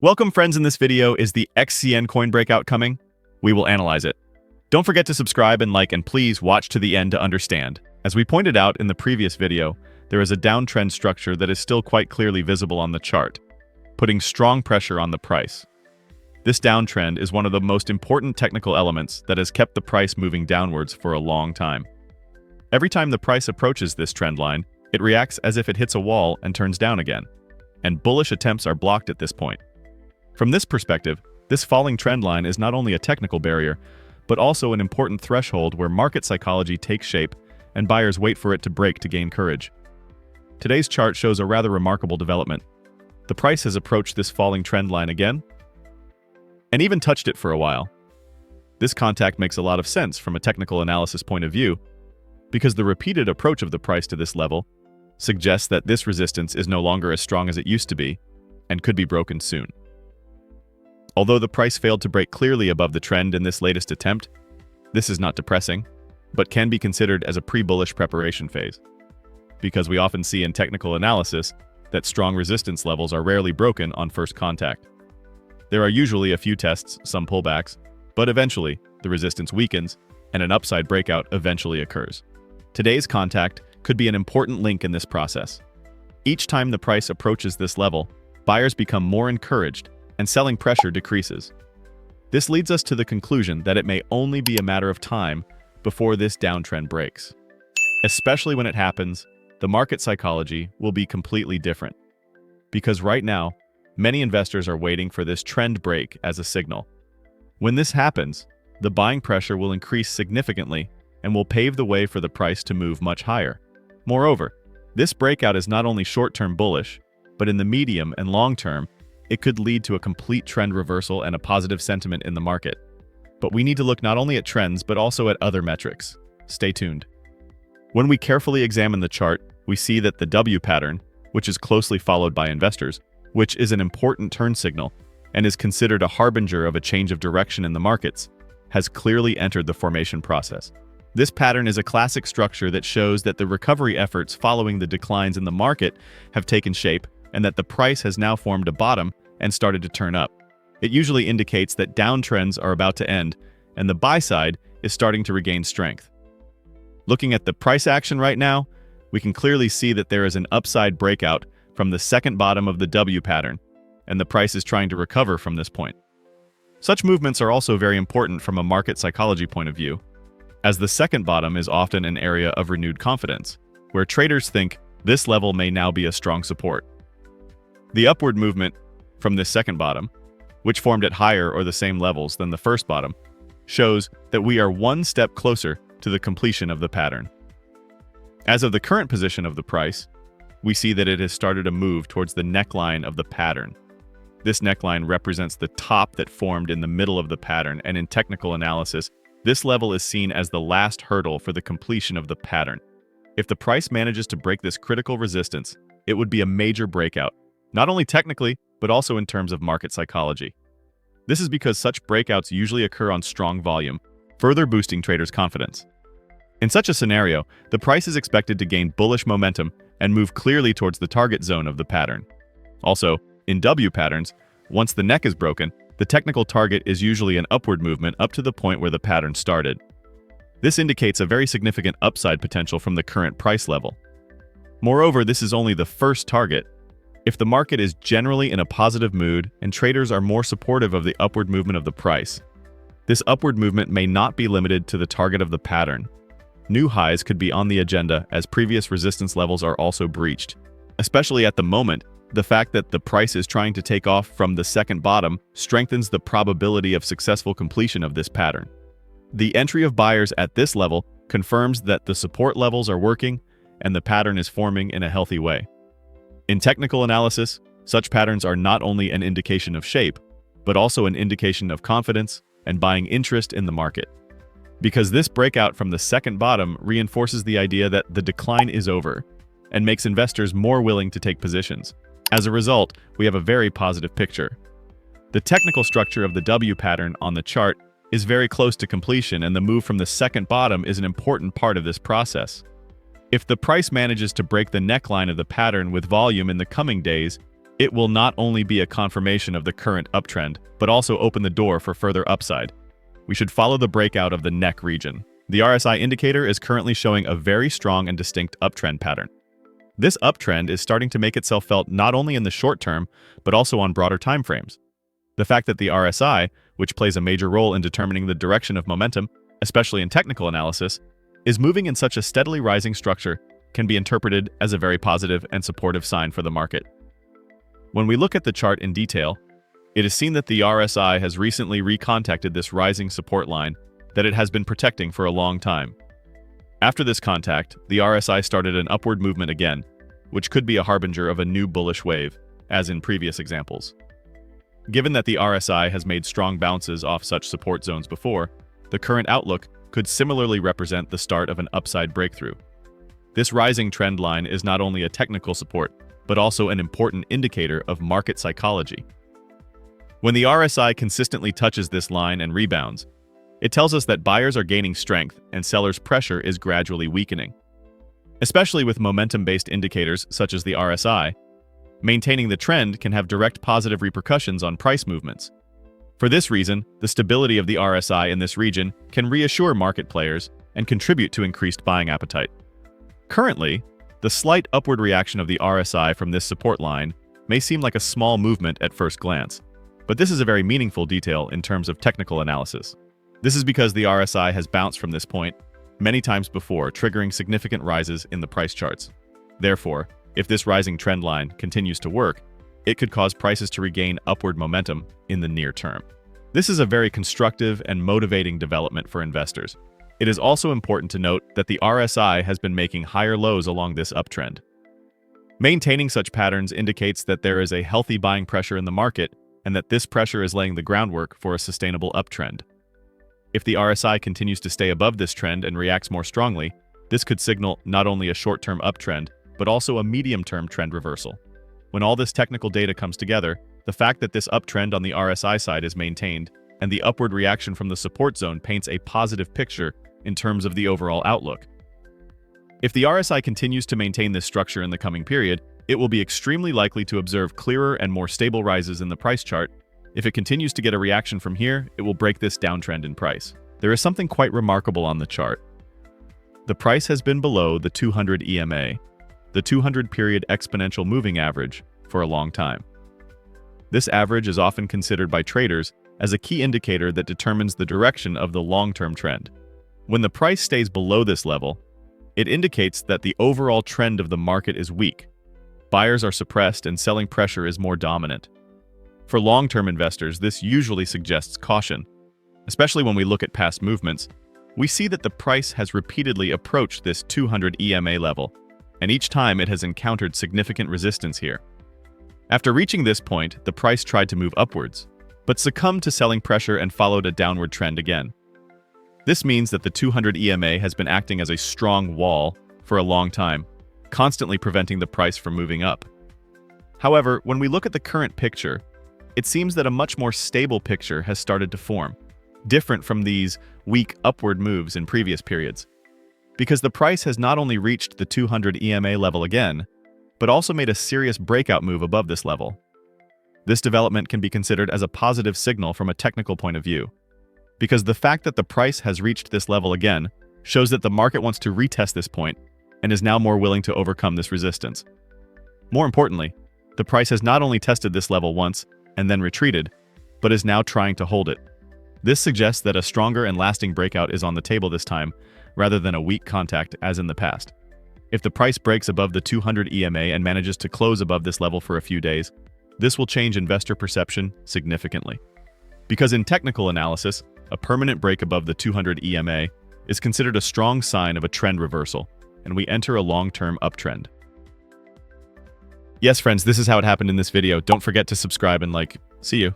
Welcome friends, in this video is the Xcn coin breakout coming. We will analyze it. Don't forget to subscribe and like, and please watch to the end to understand. As we pointed out in the previous video, there is a downtrend structure that is still quite clearly visible on the chart, putting strong pressure on the price. This downtrend is one of the most important technical elements that has kept the price moving downwards for a long time. Every time the price approaches this trend line, it reacts as if it hits a wall and turns down again, and bullish attempts are blocked at this point. From this perspective, this falling trend line is not only a technical barrier, but also an important threshold where market psychology takes shape and buyers wait for it to break to gain courage. Today's chart shows a rather remarkable development. The price has approached this falling trend line again, and even touched it for a while. This contact makes a lot of sense from a technical analysis point of view, because the repeated approach of the price to this level suggests that this resistance is no longer as strong as it used to be, and could be broken soon. Although the price failed to break clearly above the trend in this latest attempt, this is not depressing, but can be considered as a pre-bullish preparation phase, because we often see in technical analysis that strong resistance levels are rarely broken on first contact. There are usually a few tests, some pullbacks, but eventually the resistance weakens and an upside breakout eventually occurs. Today's contact could be an important link in this process. Each time the price approaches this level, buyers become more encouraged and selling pressure decreases. This leads us to the conclusion that it may only be a matter of time before this downtrend breaks. Especially when it happens, the market psychology will be completely different. Because right now, many investors are waiting for this trend break as a signal. When this happens, the buying pressure will increase significantly and will pave the way for the price to move much higher. Moreover, this breakout is not only short-term bullish, but in the medium and long term, it could lead to a complete trend reversal and a positive sentiment in the market. But we need to look not only at trends, but also at other metrics. Stay tuned. When we carefully examine the chart, we see that the W pattern, which is closely followed by investors, which is an important turn signal and is considered a harbinger of a change of direction in the markets, has clearly entered the formation process. This pattern is a classic structure that shows that the recovery efforts following the declines in the market have taken shape and that the price has now formed a bottom and started to turn up. It usually indicates that downtrends are about to end and the buy side is starting to regain strength. Looking at the price action right now, we can clearly see that there is an upside breakout from the second bottom of the W pattern, and the price is trying to recover from this point. Such movements are also very important from a market psychology point of view, as the second bottom is often an area of renewed confidence, where traders think this level may now be a strong support. The upward movement from this second bottom, which formed at higher or the same levels than the first bottom, shows that we are one step closer to the completion of the pattern. As of the current position of the price, we see that it has started to move towards the neckline of the pattern. This neckline represents the top that formed in the middle of the pattern, and in technical analysis, this level is seen as the last hurdle for the completion of the pattern. If the price manages to break this critical resistance, it would be a major breakout, not only technically, but also in terms of market psychology. This is because such breakouts usually occur on strong volume, further boosting traders' confidence. In such a scenario, the price is expected to gain bullish momentum and move clearly towards the target zone of the pattern. Also, in W patterns, once the neck is broken, the technical target is usually an upward movement up to the point where the pattern started. This indicates a very significant upside potential from the current price level. Moreover, this is only the first target. If the market is generally in a positive mood and traders are more supportive of the upward movement of the price, this upward movement may not be limited to the target of the pattern. New highs could be on the agenda as previous resistance levels are also breached. Especially at the moment, the fact that the price is trying to take off from the second bottom strengthens the probability of successful completion of this pattern. The entry of buyers at this level confirms that the support levels are working and the pattern is forming in a healthy way. In technical analysis, such patterns are not only an indication of shape, but also an indication of confidence and buying interest in the market. Because this breakout from the second bottom reinforces the idea that the decline is over and makes investors more willing to take positions. As a result, we have a very positive picture. The technical structure of the W pattern on the chart is very close to completion, and the move from the second bottom is an important part of this process. If the price manages to break the neckline of the pattern with volume in the coming days, It will not only be a confirmation of the current uptrend, but also open the door for further upside. We should follow the breakout of the neck region. The RSI indicator is currently showing a very strong and distinct uptrend pattern. This uptrend is starting to make itself felt not only in the short term, but also on broader timeframes. The fact that the RSI, which plays a major role in determining the direction of momentum, especially in technical analysis, is moving in such a steadily rising structure can be interpreted as a very positive and supportive sign for the market. When we look at the chart in detail, it is seen that the RSI has recently recontacted this rising support line that it has been protecting for a long time. After this contact, the RSI started an upward movement again, which could be a harbinger of a new bullish wave, as in previous examples. Given that the RSI has made strong bounces off such support zones before, the current outlook could similarly represent the start of an upside breakthrough. This rising trend line is not only a technical support, but also an important indicator of market psychology. When the RSI consistently touches this line and rebounds, it tells us that buyers are gaining strength and sellers' pressure is gradually weakening. Especially with momentum-based indicators such as the RSI, maintaining the trend can have direct positive repercussions on price movements. For this reason, the stability of the RSI in this region can reassure market players and contribute to increased buying appetite. Currently, the slight upward reaction of the RSI from this support line may seem like a small movement at first glance, but this is a very meaningful detail in terms of technical analysis. This is because the RSI has bounced from this point many times before, triggering significant rises in the price charts. Therefore, if this rising trend line continues to work, it could cause prices to regain upward momentum in the near term. This is a very constructive and motivating development for investors. It is also important to note that the RSI has been making higher lows along this uptrend. Maintaining such patterns indicates that there is a healthy buying pressure in the market and that this pressure is laying the groundwork for a sustainable uptrend. If the RSI continues to stay above this trend and reacts more strongly, this could signal not only a short-term uptrend, but also a medium-term trend reversal. When all this technical data comes together, the fact that this uptrend on the RSI side is maintained and the upward reaction from the support zone paints a positive picture in terms of the overall outlook. If the RSI continues to maintain this structure in the coming period, it will be extremely likely to observe clearer and more stable rises in the price chart. If it continues to get a reaction from here, it will break this downtrend in price. There is something quite remarkable on the chart. The price has been below the 200 EMA, the 200-period exponential moving average, for a long time. This average is often considered by traders as a key indicator that determines the direction of the long-term trend. When the price stays below this level, it indicates that the overall trend of the market is weak. Buyers are suppressed and selling pressure is more dominant. For long-term investors, this usually suggests caution. Especially when we look at past movements, we see that the price has repeatedly approached this 200 EMA level, and each time it has encountered significant resistance here. After reaching this point, the price tried to move upwards, but succumbed to selling pressure and followed a downward trend again. This means that the 200 EMA has been acting as a strong wall for a long time, constantly preventing the price from moving up. However, when we look at the current picture, it seems that a much more stable picture has started to form, different from these weak upward moves in previous periods. Because the price has not only reached the 200 EMA level again, but also made a serious breakout move above this level. This development can be considered as a positive signal from a technical point of view, because the fact that the price has reached this level again shows that the market wants to retest this point and is now more willing to overcome this resistance. More importantly, the price has not only tested this level once and then retreated, but is now trying to hold it. This suggests that a stronger and lasting breakout is on the table this time, rather than a weak contact as in the past. If the price breaks above the 200 EMA and manages to close above this level for a few days, this will change investor perception significantly. Because in technical analysis, a permanent break above the 200 EMA is considered a strong sign of a trend reversal, and we enter a long-term uptrend. Yes, friends, this is how it happened in this video. Don't forget to subscribe and like. See you.